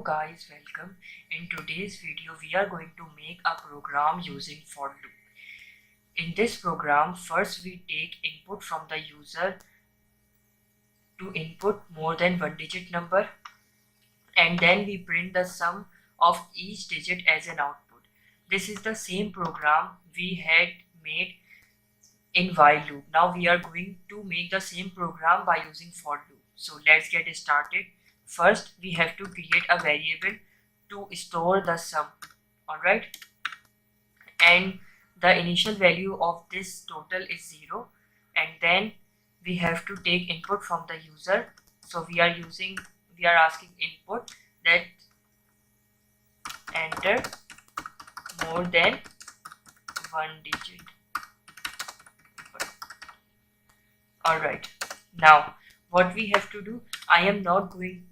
guys, welcome. In today's video we are going to make a program using for loop. In this program, first we take input from the user to input more than one digit number, and then we print the sum of each digit as an output. This is the same program we had made in while loop. Now we are going to make the same program by using for loop. So let's get started. First we have to create a variable to store the sum. Alright, and the initial value of this total is 0, and then we have to take input from the user. So we are asking input that enter more than one digit. Alright, now what we have to do, I am not going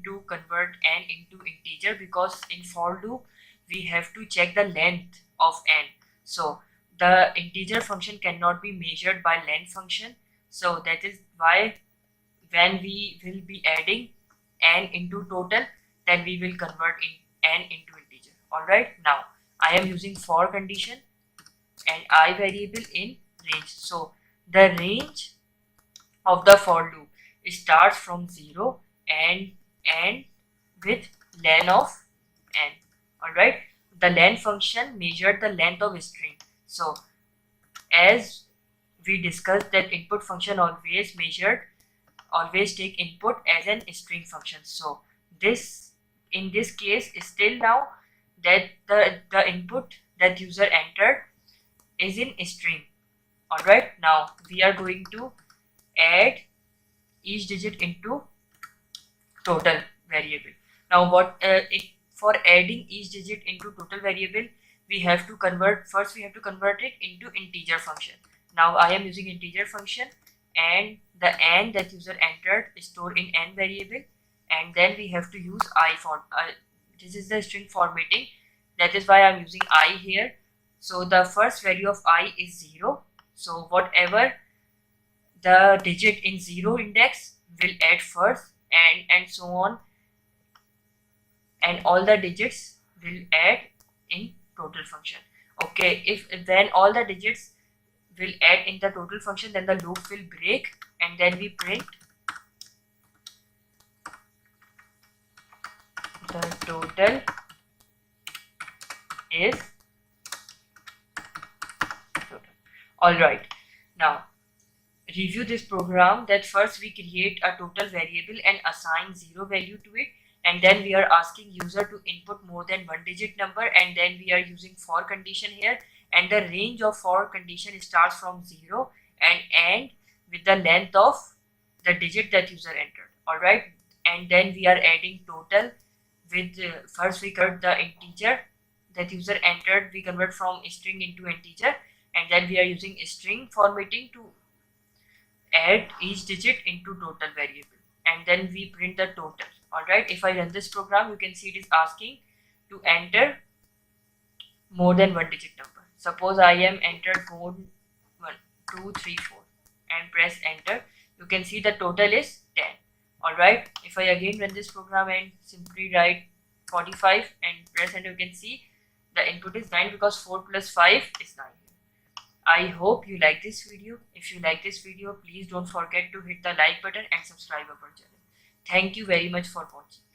to convert n into integer, because in for loop we have to check the length of n. So the integer function cannot be measured by length function. So that is why when we will be adding n into total, then we will convert n into integer. Alright, now I am using for condition and I variable in range. So the range of the for loop starts from 0 and end with len of n. Alright, the len function measured the length of string. So as we discussed that input function always take input as an string function. So this in this case is still now that the input that user entered is in string. Alright, now we are going to add each digit into total variable. Now for adding each digit into total variable, we have to convert it into integer function. Now I am using integer function, and the n that user entered is stored in n variable, and then we have to use I for this is the string formatting, that is why I am using I here. So the first value of I is 0, so whatever the digit in 0 index will add first, and so on, and all the digits will add in total function. Okay, if then all the digits will add in the total function, then the loop will break, and then we print the total is total. Alright, now review this program. That first we create a total variable and assign 0 value to it, and then we are asking user to input more than one digit number, and then we are using for condition here, and the range of for condition starts from 0 and end with the length of the digit that user entered. Alright, and then we are adding total with first we convert the integer that user entered, we convert from string into integer, and then we are using string formatting to add each digit into total variable, and then we print the total. Alright, if I run this program, you can see it is asking to enter more than one digit number. Suppose I am entered code 1 2 3 4 and press enter, you can see the total is 10. Alright, if I again run this program and simply write 45 and press enter, you can see the input is 9, because 4 plus 5 is 9. I hope you like this video. If you like this video, please don't forget to hit the like button and subscribe our channel. Thank you very much for watching.